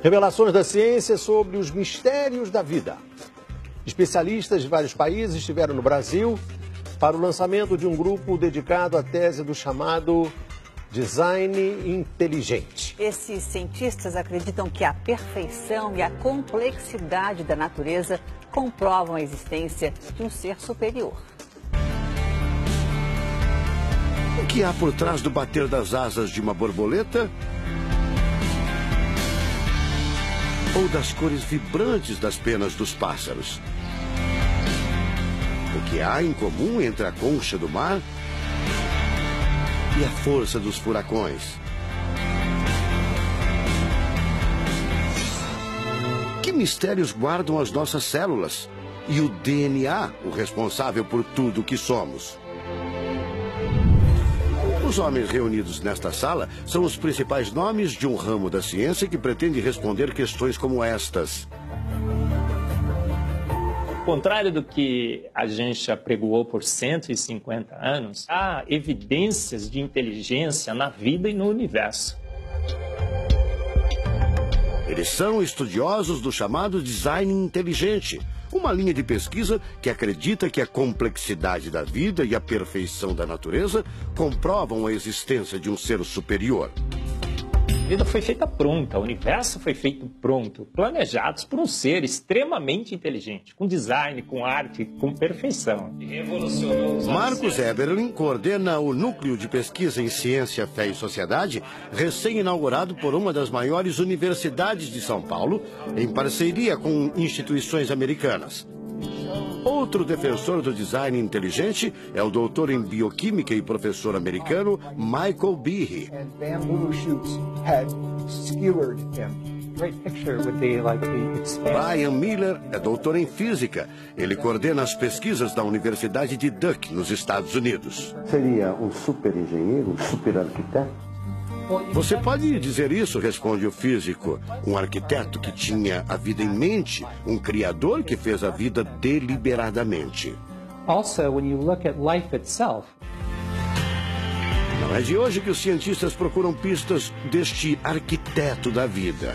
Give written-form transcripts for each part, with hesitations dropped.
Revelações da ciência sobre os mistérios da vida. Especialistas de vários países estiveram no Brasil para o lançamento de um grupo dedicado à tese do chamado design inteligente. Esses cientistas acreditam que a perfeição e a complexidade da natureza comprovam a existência de um ser superior. O que há por trás do bater das asas de uma borboleta? Ou das cores vibrantes das penas dos pássaros? O que há em comum entre a concha do mar e a força dos furacões? Que mistérios guardam as nossas células e o DNA, o responsável por tudo o que somos? Os homens reunidos nesta sala são os principais nomes de um ramo da ciência que pretende responder questões como estas. Ao contrário do que a gente apregoou por 150 anos, há evidências de inteligência na vida e no universo. Eles são estudiosos do chamado design inteligente, uma linha de pesquisa que acredita que a complexidade da vida e a perfeição da natureza comprovam a existência de um ser superior. A vida foi feita pronta, o universo foi feito pronto, planejados por um ser extremamente inteligente, com design, com arte, com perfeição. Marcos Eberlin coordena o Núcleo de Pesquisa em Ciência, Fé e Sociedade, recém-inaugurado por uma das maiores universidades de São Paulo, em parceria com instituições americanas. Outro defensor do design inteligente é o doutor em bioquímica e professor americano Michael Behe. Brian Miller é doutor em física. Ele coordena as pesquisas da Universidade de Duke, nos Estados Unidos. Seria um super engenheiro, um super arquiteto? Você pode dizer isso, responde o físico. Um arquiteto que tinha a vida em mente, um criador que fez a vida deliberadamente. Also, when you look at life itself, não é de hoje que os cientistas procuram pistas deste arquiteto da vida.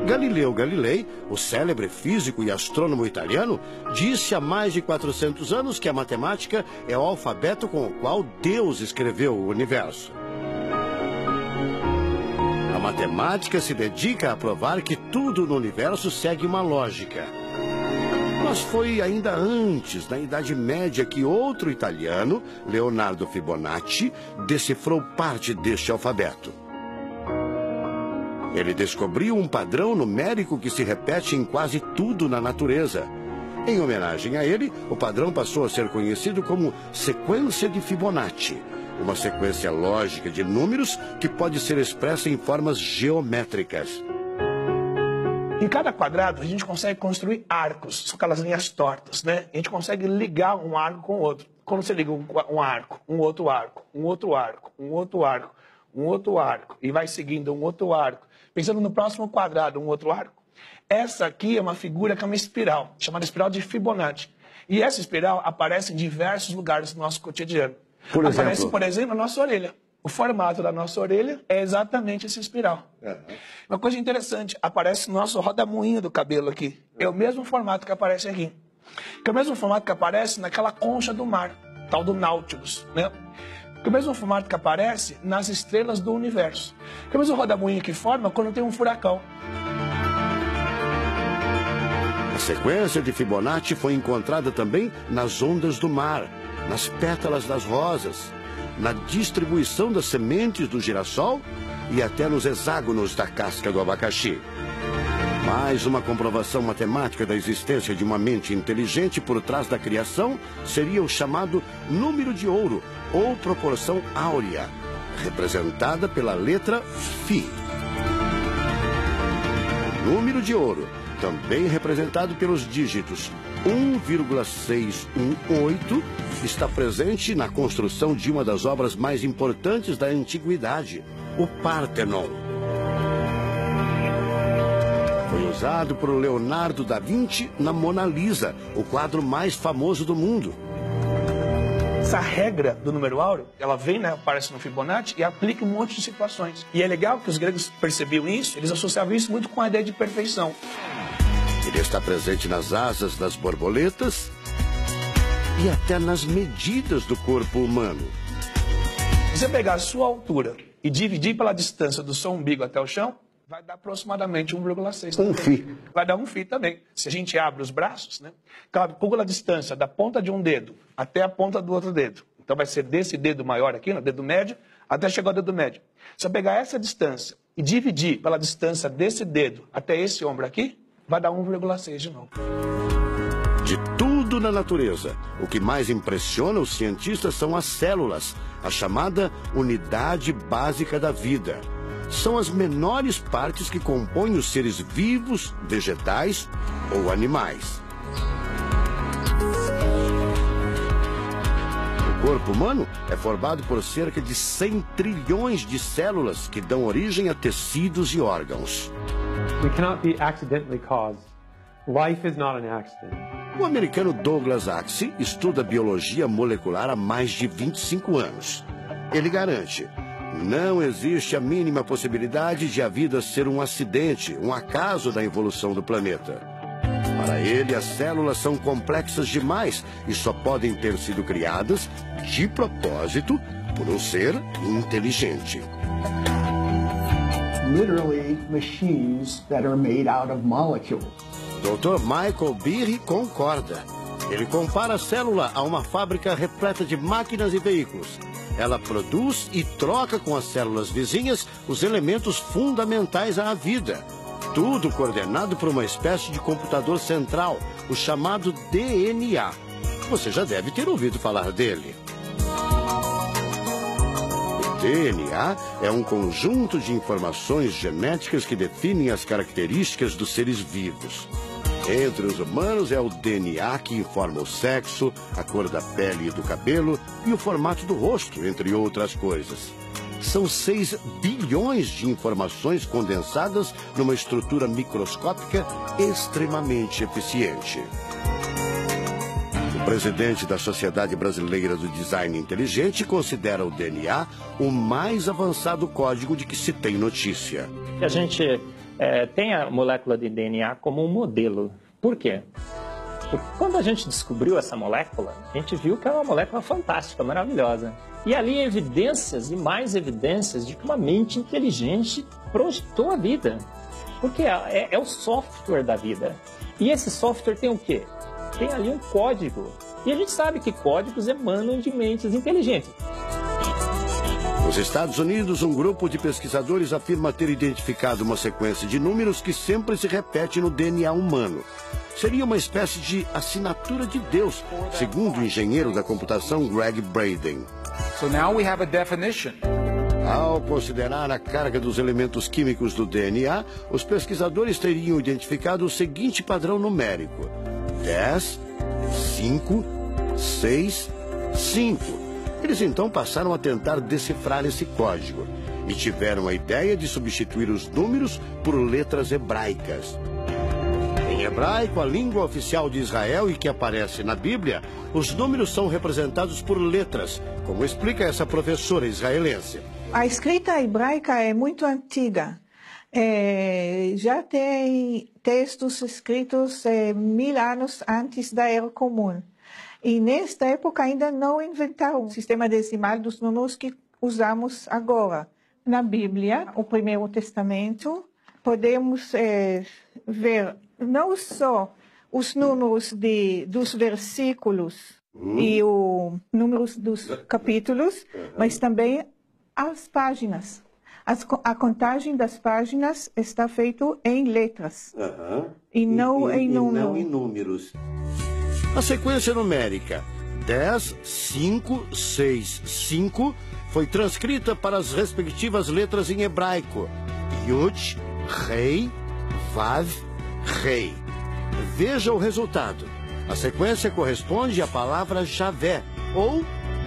Galileu Galilei, o célebre físico e astrônomo italiano, disse há mais de 400 anos que a matemática é o alfabeto com o qual Deus escreveu o universo. A matemática se dedica a provar que tudo no universo segue uma lógica. Mas foi ainda antes, na Idade Média, que outro italiano, Leonardo Fibonacci, decifrou parte deste alfabeto. Ele descobriu um padrão numérico que se repete em quase tudo na natureza. Em homenagem a ele, o padrão passou a ser conhecido como sequência de Fibonacci, uma sequência lógica de números que pode ser expressa em formas geométricas. Em cada quadrado, a gente consegue construir arcos, são aquelas linhas tortas, né? A gente consegue ligar um arco com o outro. Quando você liga um arco, um outro arco, um outro arco, um outro arco, um outro arco, e vai seguindo um outro arco, pensando no próximo quadrado, um outro arco. Essa aqui é uma figura que é uma espiral, chamada espiral de Fibonacci. E essa espiral aparece em diversos lugares do nosso cotidiano. Aparece, por exemplo, na nossa orelha. O formato da nossa orelha é exatamente essa espiral. Uma coisa interessante, aparece no nosso rodamuinho do cabelo aqui. É o mesmo formato que aparece aqui. Que é o mesmo formato que aparece naquela concha do mar, tal do Nautilus, né? Que é o mesmo formato que aparece nas estrelas do universo. Que é o mesmo rodamuinho que forma quando tem um furacão. A sequência de Fibonacci foi encontrada também nas ondas do mar, nas pétalas das rosas, na distribuição das sementes do girassol e até nos hexágonos da casca do abacaxi. Mais uma comprovação matemática da existência de uma mente inteligente por trás da criação seria o chamado número de ouro, ou proporção áurea, representada pela letra Φ. O número de ouro, também representado pelos dígitos 1,618, está presente na construção de uma das obras mais importantes da antiguidade, o Parthenon. Foi usado por Leonardo da Vinci na Mona Lisa, o quadro mais famoso do mundo. Essa regra do número áureo, ela vem, né, aparece no Fibonacci e aplica um monte de situações. E é legal que os gregos percebiam isso, eles associavam isso muito com a ideia de perfeição. Ele está presente nas asas das borboletas e até nas medidas do corpo humano. Se você pegar a sua altura e dividir pela distância do seu umbigo até o chão, vai dar aproximadamente 1,6. Um φ. Vai dar 1 φ também. Se a gente abre os braços, né, calcula a distância da ponta de um dedo até a ponta do outro dedo. Então vai ser desse dedo maior aqui, no dedo médio, até chegar ao dedo médio. Se eu pegar essa distância e dividir pela distância desse dedo até esse ombro aqui, vai dar 1,6 de novo. De tudo na natureza, o que mais impressiona os cientistas são as células, a chamada unidade básica da vida. São as menores partes que compõem os seres vivos, vegetais ou animais. O corpo humano é formado por cerca de 100 trilhões de células que dão origem a tecidos e órgãos. We cannot be accidentally caused. Life is not an accident. O americano Douglas Axie estuda biologia molecular há mais de 25 anos. Ele garante: não existe a mínima possibilidade de a vida ser um acidente, um acaso da evolução do planeta. Para ele, as células são complexas demais e só podem ter sido criadas de propósito por um ser inteligente. Literally machines that are made out of molecules. Dr. Michael Behe concorda. Ele compara a célula a uma fábrica repleta de máquinas e veículos. Ela produz e troca com as células vizinhas os elementos fundamentais à vida. Tudo coordenado por uma espécie de computador central, o chamado DNA. Você já deve ter ouvido falar dele. O DNA é um conjunto de informações genéticas que definem as características dos seres vivos. Entre os humanos é o DNA que informa o sexo, a cor da pele e do cabelo e o formato do rosto, entre outras coisas. São 6 bilhões de informações condensadas numa estrutura microscópica extremamente eficiente. O presidente da Sociedade Brasileira do Design Inteligente considera o DNA o mais avançado código de que se tem notícia. A gente tem a molécula de DNA como um modelo. Por quê? Porque quando a gente descobriu essa molécula, a gente viu que é uma molécula fantástica, maravilhosa. E ali evidências e mais evidências de que uma mente inteligente projetou a vida. Porque é o software da vida. E esse software tem o quê? Tem ali um código. E a gente sabe que códigos emanam de mentes inteligentes. Nos Estados Unidos, um grupo de pesquisadores afirma ter identificado uma sequência de números que sempre se repete no DNA humano. Seria uma espécie de assinatura de Deus, segundo o engenheiro da computação Greg Braden. So now we have a definition. Ao considerar a carga dos elementos químicos do DNA, os pesquisadores teriam identificado o seguinte padrão numérico: 10, 5, 6, 5. Eles então passaram a tentar decifrar esse código e tiveram a ideia de substituir os números por letras hebraicas. Em hebraico, a língua oficial de Israel e que aparece na Bíblia, os números são representados por letras, como explica essa professora israelense. A escrita hebraica é muito antiga. Já tem textos escritos 1000 anos antes da Era Comum. E nesta época ainda não inventaram o sistema decimal dos números que usamos agora. Na Bíblia, o Primeiro Testamento, podemos ver não só os números dos versículos e os números dos capítulos, mas também as páginas. A contagem das páginas está feita em letras e não em números. A sequência numérica 10, 5, 6, 5 foi transcrita para as respectivas letras em hebraico: Yud, Rei, Vav, Rei. Veja o resultado. A sequência corresponde à palavra Javé, ou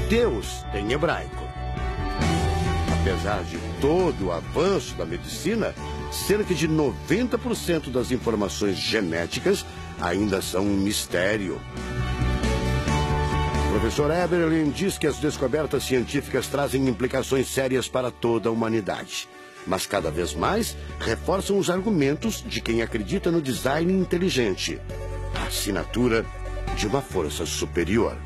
Deus, em hebraico. Apesar de todo o avanço da medicina, cerca de 90% das informações genéticas ainda são um mistério. O professor Eberlin diz que as descobertas científicas trazem implicações sérias para toda a humanidade. Mas cada vez mais reforçam os argumentos de quem acredita no design inteligente, a assinatura de uma força superior.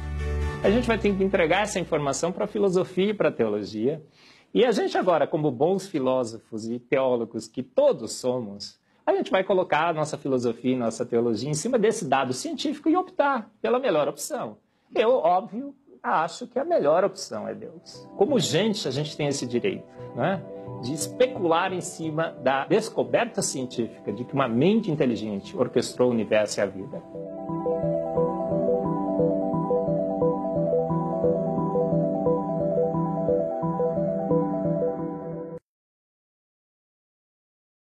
A gente vai ter que entregar essa informação para a filosofia e para a teologia. E a gente agora, como bons filósofos e teólogos que todos somos, a gente vai colocar a nossa filosofia e nossa teologia em cima desse dado científico e optar pela melhor opção. Eu, óbvio, acho que a melhor opção é Deus. Como gente, a gente tem esse direito, né, de especular em cima da descoberta científica de que uma mente inteligente orquestrou o universo e a vida.